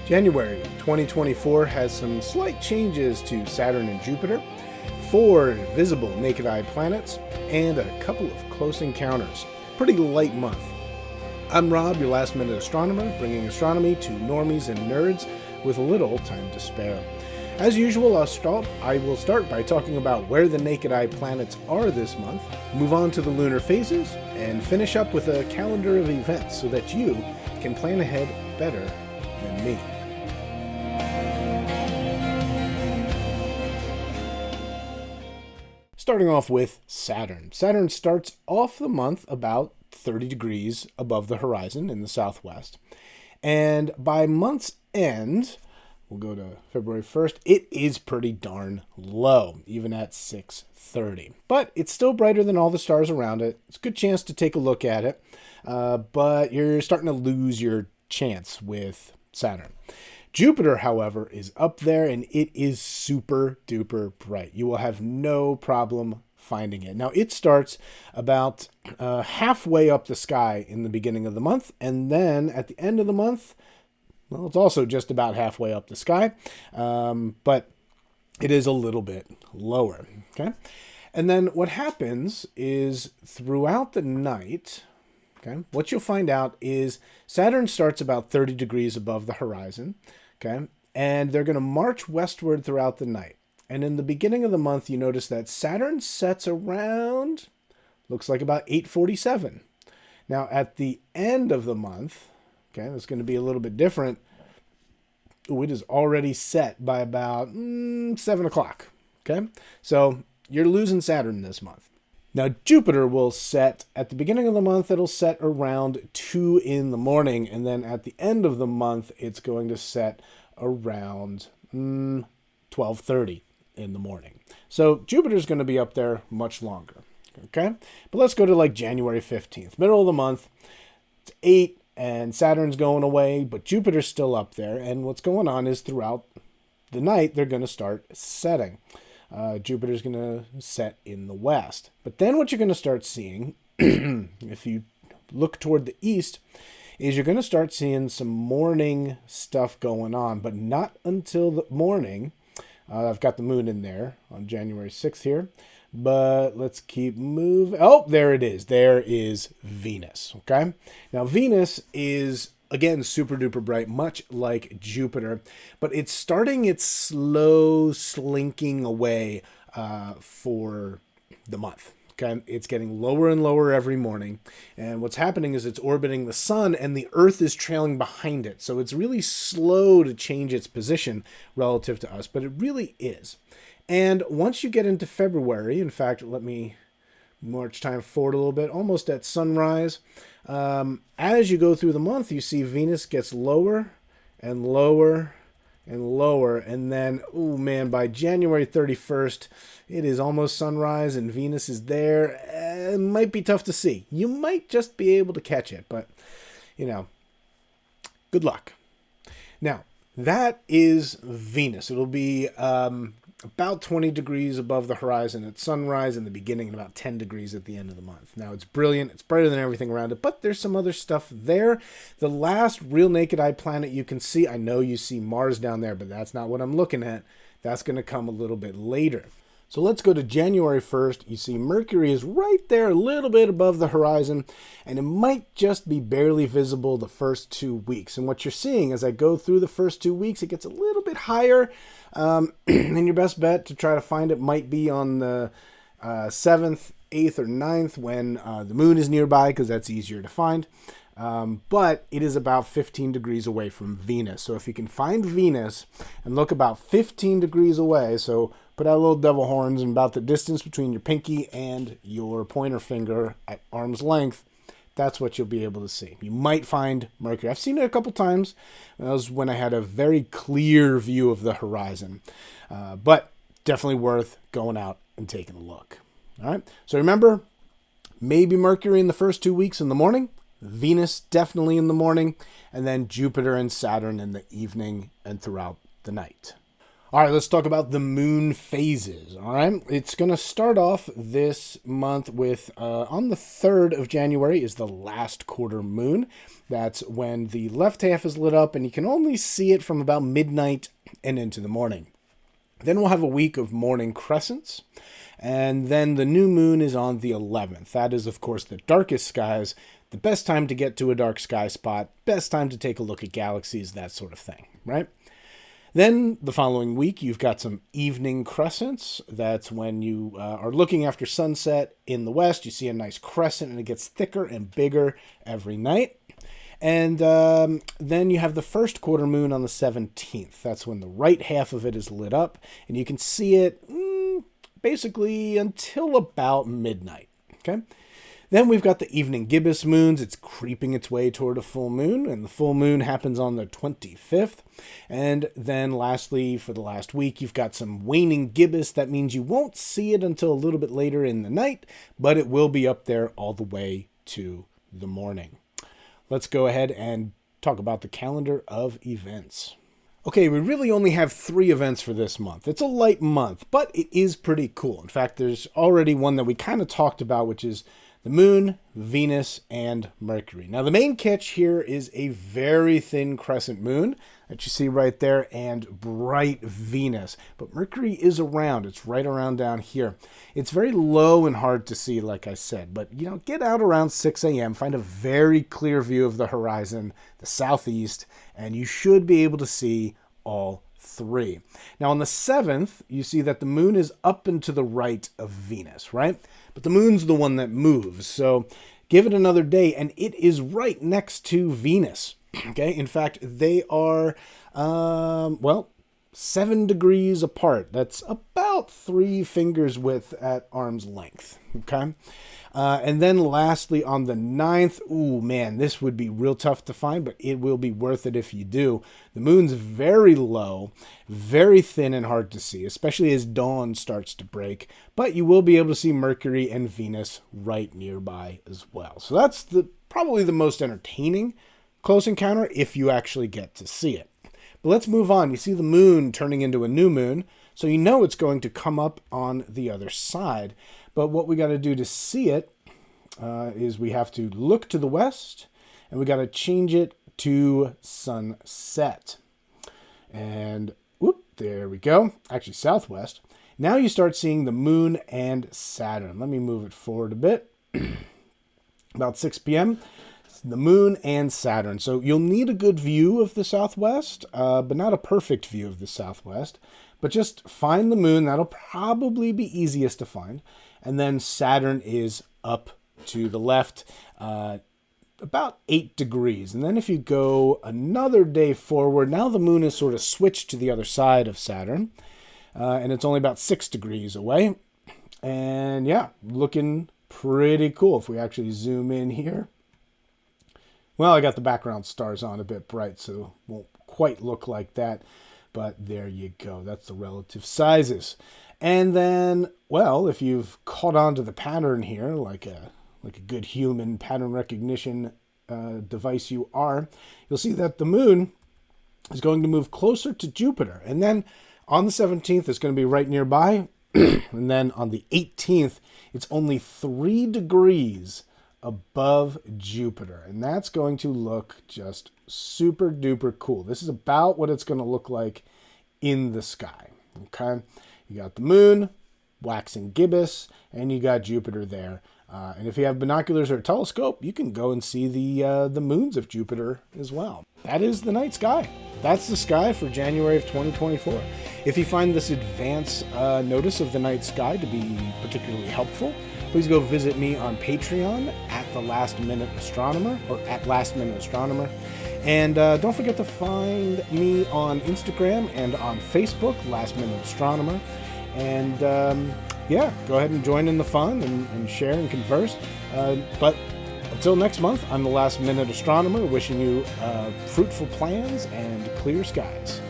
January 2024 has some slight changes to Saturn and Jupiter, 4 visible naked eye planets, and a couple of close encounters. Pretty light month. I'm Rob, your last minute astronomer, bringing astronomy to normies and nerds with little time to spare. As usual, I will start by talking about where the naked eye planets are this month, move on to the lunar phases, and finish up with a calendar of events so that you can plan ahead better than me. Starting off with Saturn. Saturn starts off the month about 30 degrees above the horizon in the southwest. And by month's end, we'll go to February 1st, it is pretty darn low, even at 6:30. But it's still brighter than all the stars around it. It's a good chance to take a look at it. But you're starting to lose your chance with Saturn. Jupiter, however, is up there and it is super duper bright. You will have no problem finding it. Now, it starts about halfway up the sky in the beginning of the month, and then at the end of the month, well, it's also just about halfway up the sky, but it is a little bit lower, okay? And then what happens is throughout the night, okay, what you'll find out is Saturn starts about 30 degrees above the horizon, okay, and they're going to march westward throughout the night. And in the beginning of the month, you notice that Saturn sets around, looks like about 8:47. Now, at the end of the month, okay, that's going to be a little bit different. Ooh, it is already set by about 7 o'clock, okay? So you're losing Saturn this month. Now, Jupiter will set, at the beginning of the month, it'll set around 2 in the morning, and then at the end of the month, it's going to set around 12:30 in the morning. So Jupiter's going to be up there much longer, okay? But let's go to like January 15th, middle of the month. It's 8, and Saturn's going away, but Jupiter's still up there, and what's going on is throughout the night, they're going to start setting. Jupiter's going to set in the west. But then what you're going to start seeing, if you look toward the east, is you're going to start seeing some morning stuff going on, but not until the morning. I've got the moon in there on January 6th here, but let's keep moving. Oh, there it is. There is Venus, okay? Now, Venus is, again, super duper bright, much like Jupiter, but it's starting its slow slinking away for the month. Okay, it's getting lower and lower every morning, and what's happening is it's orbiting the sun, and the Earth is trailing behind it. So it's really slow to change its position relative to us, but it really is. And once you get into February, in fact, let me march time forward a little bit, almost at sunrise. As you go through the month, you see Venus gets lower and lower and lower. And then, oh man, by January 31st, it is almost sunrise and Venus is there. It might be tough to see. You might just be able to catch it, but, you know, good luck. Now, that is Venus. It'll be about 20 degrees above the horizon at sunrise in the beginning and about 10 degrees at the end of the month. Now, it's brilliant. It's brighter than everything around it, but there's some other stuff there. The last real naked eye planet you can see, I know you see Mars down there, but that's not what I'm looking at. That's going to come a little bit later. So let's go to January 1st. You see Mercury is right there a little bit above the horizon, and it might just be barely visible the first 2 weeks. And what you're seeing as I go through the first 2 weeks, it gets a little bit higher. And your best bet to try to find it might be on the 7th, 8th, or 9th when the moon is nearby, because that's easier to find. But it is about 15 degrees away from Venus. So if you can find Venus and look about 15 degrees away, so put out little devil horns and about the distance between your pinky and your pointer finger at arm's length, that's what you'll be able to see. You might find Mercury. I've seen it a couple times. That was when I had a very clear view of the horizon. But definitely worth going out and taking a look. All right. So remember, maybe Mercury in the first 2 weeks in the morning, Venus definitely in the morning, and then Jupiter and Saturn in the evening and throughout the night. All right, let's talk about the moon phases. All right, it's going to start off this month with on the 3rd of January is the last quarter moon. That's when the left half is lit up, and you can only see it from about midnight and into the morning. Then we'll have a week of morning crescents, and then the new moon is on the 11th. That is, of course, the darkest skies, the best time to get to a dark sky spot, best time to take a look at galaxies, that sort of thing, right? Then the following week, you've got some evening crescents. That's when you are looking after sunset in the west. You see a nice crescent, and it gets thicker and bigger every night. And then you have the first quarter moon on the 17th. That's when the right half of it is lit up, and you can see it basically until about midnight. Okay. Then we've got the evening gibbous moons. It's creeping its way toward a full moon, and the full moon happens on the 25th. And then lastly, for the last week, you've got some waning gibbous. That means you won't see it until a little bit later in the night, but it will be up there all the way to the morning. Let's go ahead and talk about the calendar of events. Okay, we really only have 3 events for this month. It's a light month, but it is pretty cool. In fact, there's already one that we kind of talked about, which is the moon, Venus, and Mercury. Now, the main catch here is a very thin crescent moon that you see right there and bright Venus. But Mercury is around. It's right around down here. It's very low and hard to see, like I said. But, get out around 6 a.m., find a very clear view of the horizon, the southeast, and you should be able to see all 3. Now, on the 7th, you see that the moon is up and to the right of Venus, right? But the moon's the one that moves, so give it another day, and it is right next to Venus. Okay, in fact, they are, 7 degrees apart. That's about 3 fingers width at arm's length. Okay, and then lastly, on the 9th, ooh, man, this would be real tough to find, but it will be worth it if you do. The moon's very low, very thin and hard to see, especially as dawn starts to break, but you will be able to see Mercury and Venus right nearby as well. So that's probably the most entertaining close encounter if you actually get to see it. But let's move on. You see the moon turning into a new moon, so you know it's going to come up on the other side. But what we got to do to see it is we have to look to the west, and we got to change it to sunset. And whoop, there we go. Actually, southwest. Now you start seeing the moon and Saturn. Let me move it forward a bit. About 6 p.m., the moon and Saturn. So you'll need a good view of the southwest, but not a perfect view of the southwest. But just find the moon. That'll probably be easiest to find. And then Saturn is up to the left, about 8 degrees. And then if you go another day forward, now the moon is sort of switched to the other side of Saturn. And it's only about 6 degrees away. And yeah, looking pretty cool if we actually zoom in here. Well, I got the background stars on a bit bright, so it won't quite look like that. But there you go. That's the relative sizes. And then, well, if you've caught on to the pattern here, like a good human pattern recognition device you are, you'll see that the moon is going to move closer to Jupiter. And then on the 17th, it's going to be right nearby. And then on the 18th, it's only 3 degrees above Jupiter, and that's going to look just super duper cool. This is about what it's going to look like in the sky. Okay, you got the moon waxing gibbous, and you got Jupiter there. And if you have binoculars or a telescope, you can go and see the moons of Jupiter as well. That is the night sky. That's the sky for January of 2024. If you find this advance notice of the night sky to be particularly helpful, please go visit me on Patreon at the Last Minute Astronomer, or at Last Minute Astronomer. And don't forget to find me on Instagram and on Facebook, Last Minute Astronomer. And yeah, go ahead and join in the fun and share and converse. But until next month, I'm the Last Minute Astronomer, wishing you fruitful plans and clear skies.